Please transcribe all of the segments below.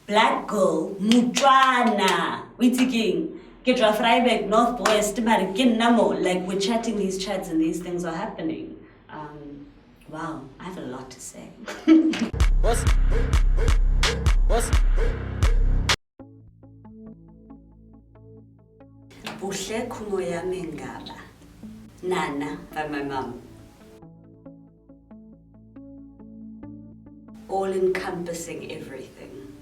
black girl, Mutuana, we thinking, get your Freiburg, Northwest, Namo, like we're chatting these chats and these things are happening. Wow, I have a lot to say. What's Buhle Ngaba, Nana by my mom. All-encompassing everything.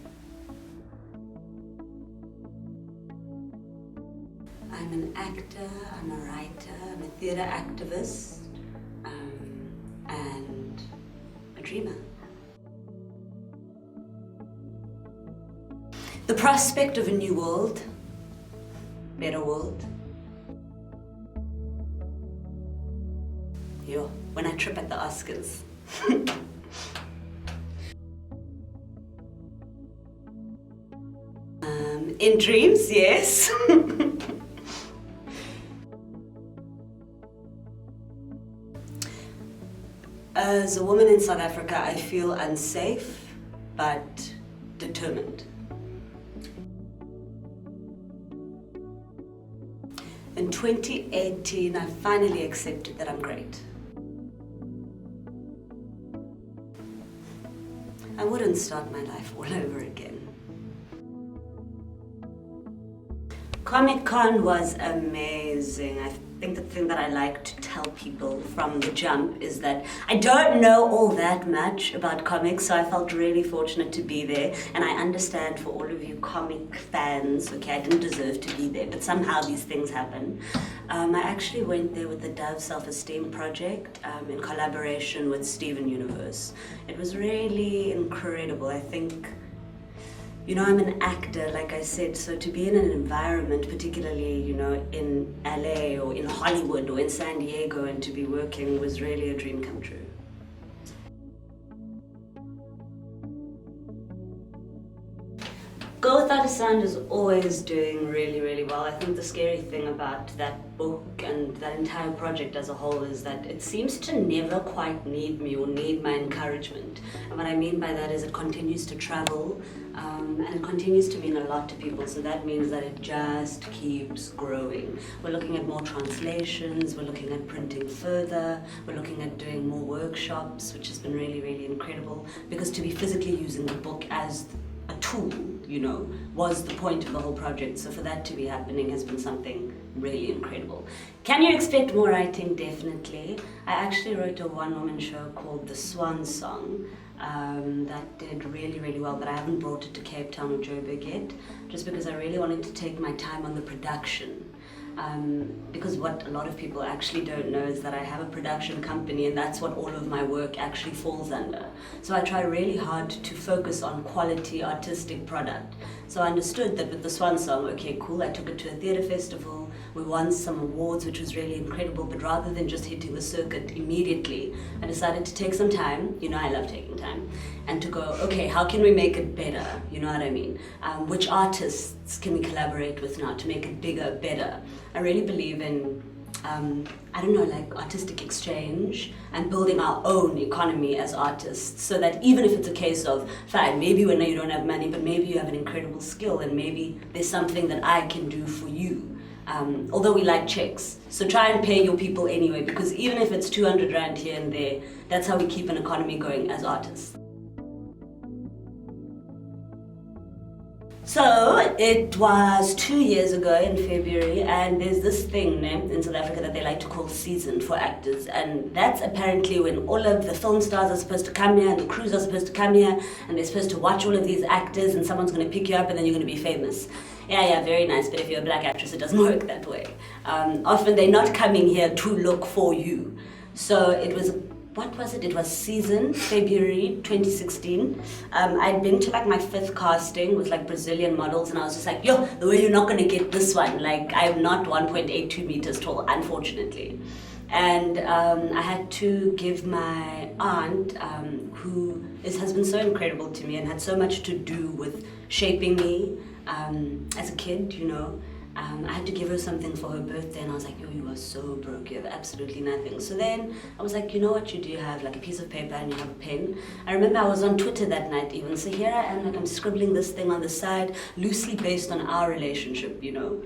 I'm an actor, I'm a writer, I'm a theatre activist, and a dreamer. The prospect of a new world, better world. Yo, when I trip at the Oscars. In dreams, yes. As a woman in South Africa, I feel unsafe, but determined. In 2018, I finally accepted that I'm great. I wouldn't start my life all over again. Comic-Con was amazing. I think the thing that I like to tell people from the jump is that I don't know all that much about comics, so I felt really fortunate to be there. And I understand for all of you comic fans, okay, I didn't deserve to be there, but somehow these things happen. I actually went there with the Dove Self-Esteem Project in collaboration with Steven Universe. It was really incredible. I think, you know, I'm an actor, like I said, so to be in an environment, particularly, you know, in LA or in Hollywood or in San Diego, and to be working was really a dream come true. Go Without a Sound is always doing really, really well. I think the scary thing about that book and that entire project as a whole is that it seems to never quite need me or need my encouragement. And what I mean by that is it continues to travel and it continues to mean a lot to people. So that means that it just keeps growing. We're looking at more translations, we're looking at printing further, we're looking at doing more workshops, which has been really, really incredible. Because to be physically using the book as a tool, you know, was the point of the whole project. So for that to be happening has been something really incredible. Can you expect more writing? Definitely. I actually wrote a one-woman show called The Swan Song that did really, really well, but I haven't brought it to Cape Town or Joburg yet, just because I really wanted to take my time on the production. Because what a lot of people actually don't know is that I have a production company, and that's what all of my work actually falls under. So I try really hard to focus on quality artistic product. So I understood that with the Swan Song, okay, cool, I took it to a theatre festival, we won some awards, which was really incredible, but rather than just hitting the circuit immediately, I decided to take some time, you know I love taking time, and to go, okay, how can we make it better, you know what I mean? Which artists can we collaborate with now to make it bigger, better? I really believe in, I don't know, like artistic exchange and building our own economy as artists, so that even if it's a case of, fine, maybe when you don't have money, but maybe you have an incredible skill and maybe there's something that I can do for you. Although we like checks, so try and pay your people anyway, because even if it's 200 Rand here and there, that's how we keep an economy going as artists. So it was 2 years ago in February, and there's this thing in South Africa that they like to call season for actors, and that's apparently when all of the film stars are supposed to come here and the crews are supposed to come here and they're supposed to watch all of these actors, and someone's going to pick you up and then you're going to be famous. Yeah, very nice, but if you're a black actress, it doesn't work that way. Often they're not coming here to look for you. So it was, what was it? It was season, February 2016. I'd been to like my 5th casting with like Brazilian models, and I was just like, yo, the way you're not gonna get this one. Like, I'm not 1.82 meters tall, unfortunately. And I had to give my aunt, who has been so incredible to me and had so much to do with shaping me as a kid, you know, I had to give her something for her birthday, and I was like, yo, you are so broke, you have absolutely nothing. So then I was like, you know what you do? You have like a piece of paper and you have a pen. I remember I was on Twitter that night even, so here I am, like I'm scribbling this thing on the side, loosely based on our relationship, you know.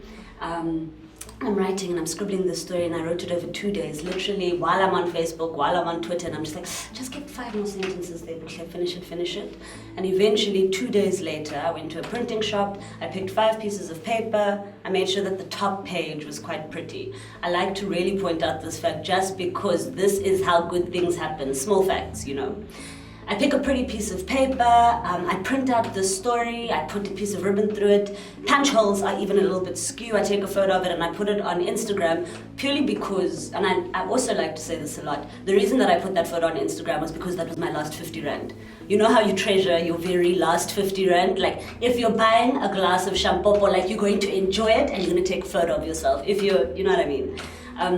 I'm writing and I'm scribbling this story, and I wrote it over 2 days, literally while I'm on Facebook, while I'm on Twitter, and I'm just like, just get 5 more sentences there, Buhle, finish it. And eventually 2 days later, I went to a printing shop, I picked 5 pieces of paper, I made sure that the top page was quite pretty. I like to really point out this fact just because this is how good things happen, small facts, you know. I pick a pretty piece of paper, I print out the story, I put a piece of ribbon through it, punch holes are even a little bit skew, I take a photo of it and I put it on Instagram purely because, and I also like to say this a lot, the reason that I put that photo on Instagram was because that was my last 50 rand. You know how you treasure your very last 50 rand? Like if you're buying a glass of shampoo, like you're going to enjoy it and you're going to take a photo of yourself, if you're, you know what I mean?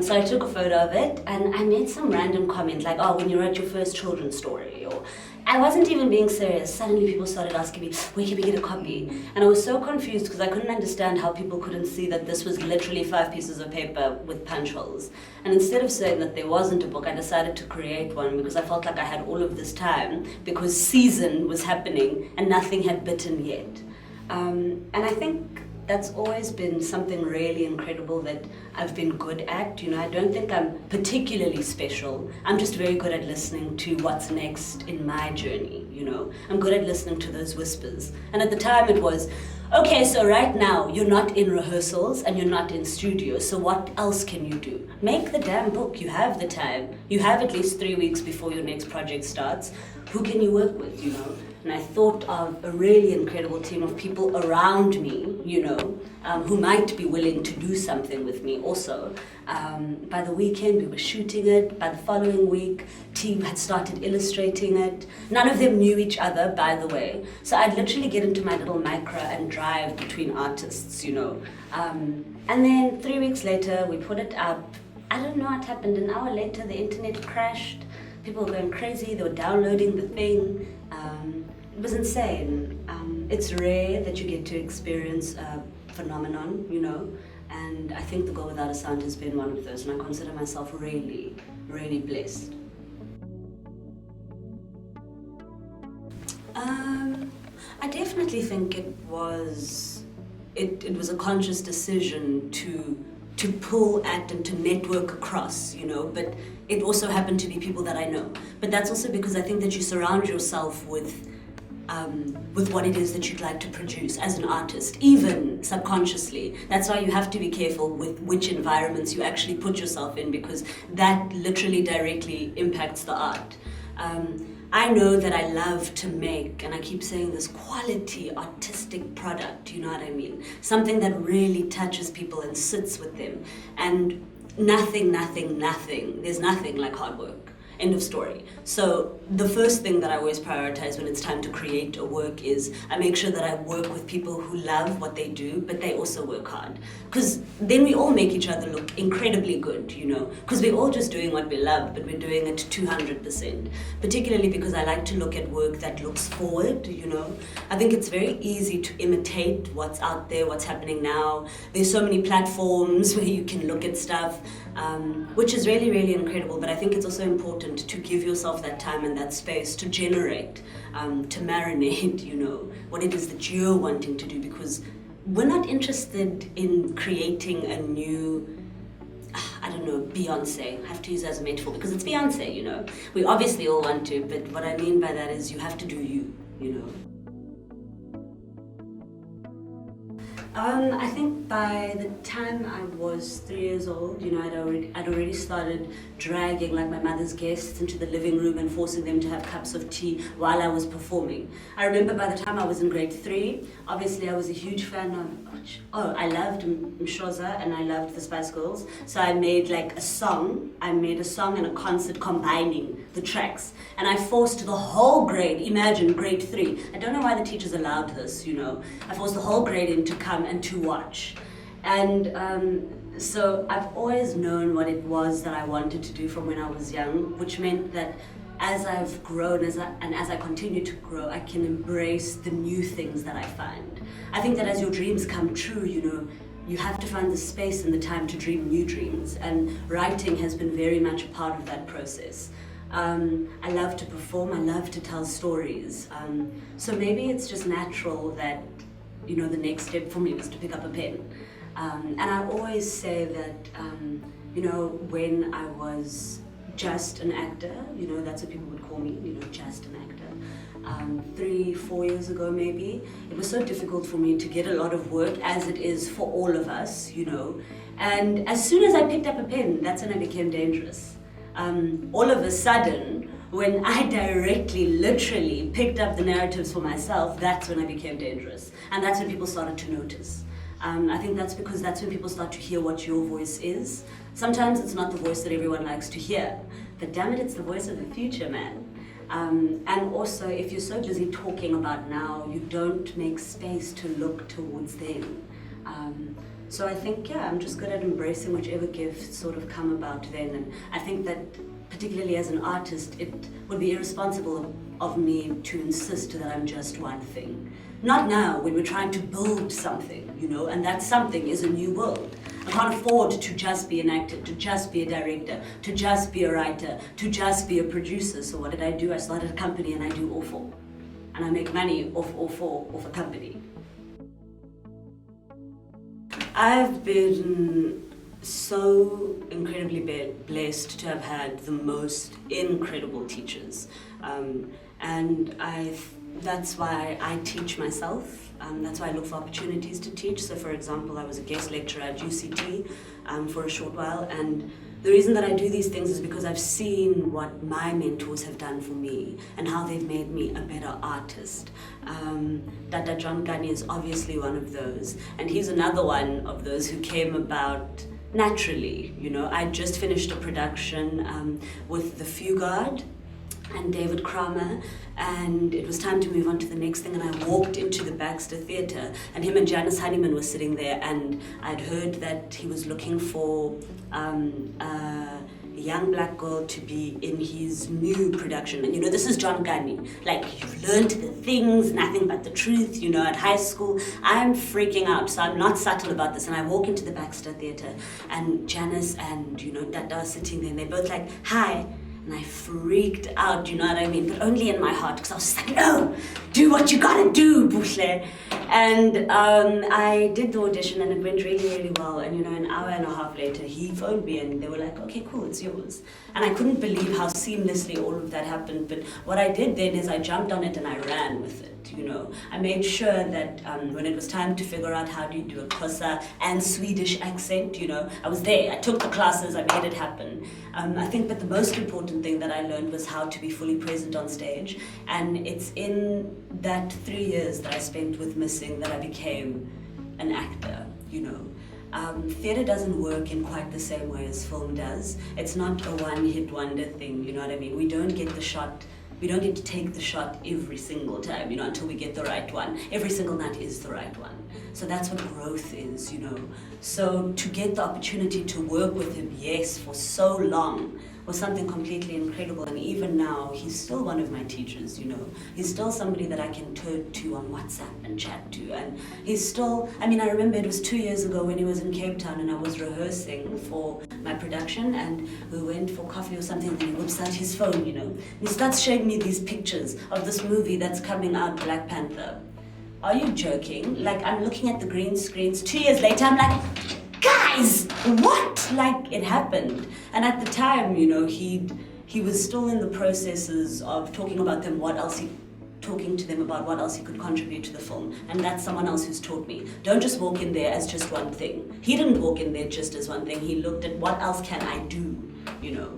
So I took a photo of it and I made some random comment like, oh, when you wrote your first children's story, or I wasn't even being serious. Suddenly people started asking me, where can we get a copy? And I was so confused because I couldn't understand how people couldn't see that this was literally 5 pieces of paper with punch holes. And instead of saying that there wasn't a book, I decided to create one because I felt like I had all of this time because season was happening and nothing had bitten yet. And I think that's always been something really incredible that I've been good at. You know, I don't think I'm particularly special. I'm just very good at listening to what's next in my journey, you know. I'm good at listening to those whispers. And at the time it was, okay, so right now you're not in rehearsals and you're not in studio, so what else can you do? Make the damn book, you have the time. You have at least 3 weeks before your next project starts. Who can you work with, you know? And I thought of a really incredible team of people around me, you know, who might be willing to do something with me also. By the weekend, we were shooting it. By the following week, team had started illustrating it. None of them knew each other, by the way. So I'd literally get into my little micro and drive between artists, you know. And then 3 weeks later, we put it up. I don't know what happened. An hour later, the internet crashed. People were going crazy. They were downloading the thing. It was insane. It's rare that you get to experience a phenomenon, you know, and I think The Girl Without a Sound has been one of those, and I consider myself really, really blessed. I definitely think it was a conscious decision to pull at and to network across, you know, but it also happened to be people that I know. But that's also because I think that you surround yourself with what it is that you'd like to produce as an artist, even subconsciously. That's why you have to be careful with which environments you actually put yourself in, because that literally directly impacts the art. I know that I love to make, and I keep saying this, quality artistic product, you know what I mean? Something that really touches people and sits with them. And nothing, there's nothing like hard work. End of story. So the first thing that I always prioritize when it's time to create a work is I make sure that I work with people who love what they do, but they also work hard. Because then we all make each other look incredibly good, you know, because we're all just doing what we love, but we're doing it 200%. Particularly because I like to look at work that looks forward, you know. I think it's very easy to imitate what's out there, what's happening now. There's so many platforms where you can look at stuff, which is really, really incredible, but I think it's also important to give yourself that time and that space to generate, to marinate, you know, what it is that you're wanting to do, because we're not interested in creating a new, I don't know, Beyonce. I have to use that as a metaphor because it's Beyonce, you know. We obviously all want to, but what I mean by that is you have to do you, you know. I think by the time I was 3 years old, you know, I'd already started dragging like my mother's guests into the living room and forcing them to have cups of tea while I was performing. I remember by the time I was in grade 3, obviously I was a huge fan of, I loved Mshoza and I loved the Spice Girls. So I made like a song. I made a song and a concert combining the tracks. And I forced the whole grade, imagine grade 3. I don't know why the teachers allowed this, you know. I forced the whole grade in to come and to watch. And so I've always known what it was that I wanted to do from when I was young, which meant that as I've grown and as I continue to grow, I can embrace the new things that I find. I think that as your dreams come true, you know, you have to find the space and the time to dream new dreams, and writing has been very much a part of that process. I love to perform, I love to tell stories, so maybe it's just natural that, you know, the next step for me was to pick up a pen. And I always say that, you know, when I was just an actor, you know, that's what people would call me, you know, just an actor. 3-4 years ago maybe, it was so difficult for me to get a lot of work, as it is for all of us, you know. And as soon as I picked up a pen, that's when I became dangerous. All of a sudden, when I directly, literally picked up the narratives for myself, that's when I became dangerous. And that's when people started to notice. I think that's because that's when people start to hear what your voice is. Sometimes it's not the voice that everyone likes to hear, but damn it, it's the voice of the future, man. And also, if you're so busy talking about now, you don't make space to look towards then. So I think, yeah, I'm just good at embracing whichever gifts sort of come about then. And I think that, particularly as an artist, it would be irresponsible of me to insist that I'm just one thing. Not now, when we're trying to build something, you know, and that something is a new world. I can't afford to just be an actor, to just be a director, to just be a writer, to just be a producer. So what did I do? I started a company and I do all four. And I make money off all four of a company. I've been so incredibly blessed to have had the most incredible teachers. And that's why I teach myself. That's why I look for opportunities to teach. So for example, I was a guest lecturer at UCT for a short while, and the reason that I do these things is because I've seen what my mentors have done for me and how they've made me a better artist. Dada John KANI is obviously one of those, and he's another one of those who came about naturally. You know, I just finished a production with The Fugard and David Kramer, and it was time to move on to the next thing, and I walked into the Baxter Theatre, and him and Janice Honeyman were sitting there, and I'd heard that he was looking for a young black girl to be in his new production. And you know, this is John KANI. Like, you've learned the things, nothing but the truth, you know, at high school. I'm freaking out, so I'm not subtle about this. And I walk into the Baxter Theatre, and Janice and, you know, Dada are sitting there, and they're both like, hi. And I freaked out, you know what I mean? But only in my heart, because I was just like, no, do what you gotta do, Buhle. And I did the audition, and it went really, really well. And you know, an hour and a half later, he phoned me, and they were like, okay, cool, it's yours. And I couldn't believe how seamlessly all of that happened. But what I did then is I jumped on it and I ran with it. You know, I made sure that when it was time to figure out how do you do a Xhosa and Swedish accent, you know, I was there. I took the classes, I made it happen. I think that the most important thing that I learned was how to be fully present on stage. And it's in that 3 years that I spent with Missing that I became an actor, you know. Theatre doesn't work in quite the same way as film does. It's not a one-hit wonder thing, you know what I mean? We don't get the shot. We don't get to take the shot every single time, you know, until we get the right one. Every single night is the right one. So that's what growth is, you know. So to get the opportunity to work with him, yes, for so long, was something completely incredible. And even now, he's still one of my teachers, you know. He's still somebody that I can turn to on WhatsApp and chat to. And he's still, I mean, I remember it was 2 years ago when he was in Cape Town and I was rehearsing for my production, and we went for coffee or something, and he whips out his phone, you know. He starts showing me these pictures of this movie that's coming out, Black Panther. Are you joking? Like, I'm looking at the green screens. 2 years later, I'm like, guys, what? Like, it happened. And at the time, you know, he was still in the processes of talking to them about what else he could contribute to the film. And that's someone else who's taught me. Don't just walk in there as just one thing. He didn't walk in there just as one thing. He looked at what else can I do, you know.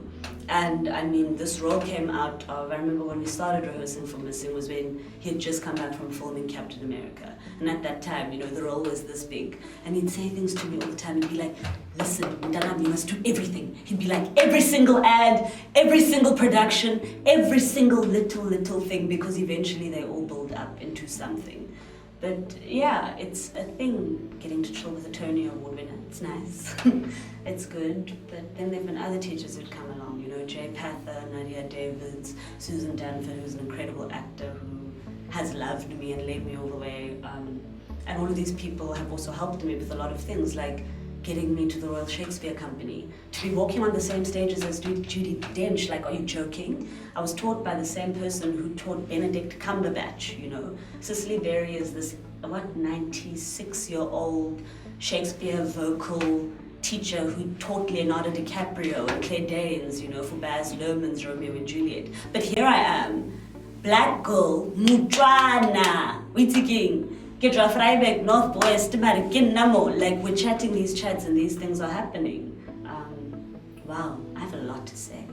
And I mean, this role came out of, I remember when we started rehearsing for Missing was when he had just come back from filming Captain America. And at that time, you know, the role was this big. And he'd say things to me all the time. He'd be like, listen, Mntanam, you must do everything. He'd be like, every single ad, every single production, every single little thing, because eventually they all build up into something. But yeah, it's a thing, getting to chill with a Tony Award winner. It's nice. It's good. But then there've been other teachers who'd come along, you know, Jay Pather, Nadia Davids, Susan Danford, who's an incredible actor who has loved me and led me all the way. And all of these people have also helped me with a lot of things, like getting me to the Royal Shakespeare Company, to be walking on the same stages as Judi Dench. Like, are you joking? I was taught by the same person who taught Benedict Cumberbatch, you know. Cicely Berry is this, 96-year-old Shakespeare vocal teacher who taught Leonardo DiCaprio and Claire Danes, you know, for Baz Luhrmann's Romeo and Juliet. But here I am, black girl, Mutswana, Witziking, Gedra Freiberg, Northwest, Marikin Namo. Like, we're chatting these chats and these things are happening. Wow, I have a lot to say.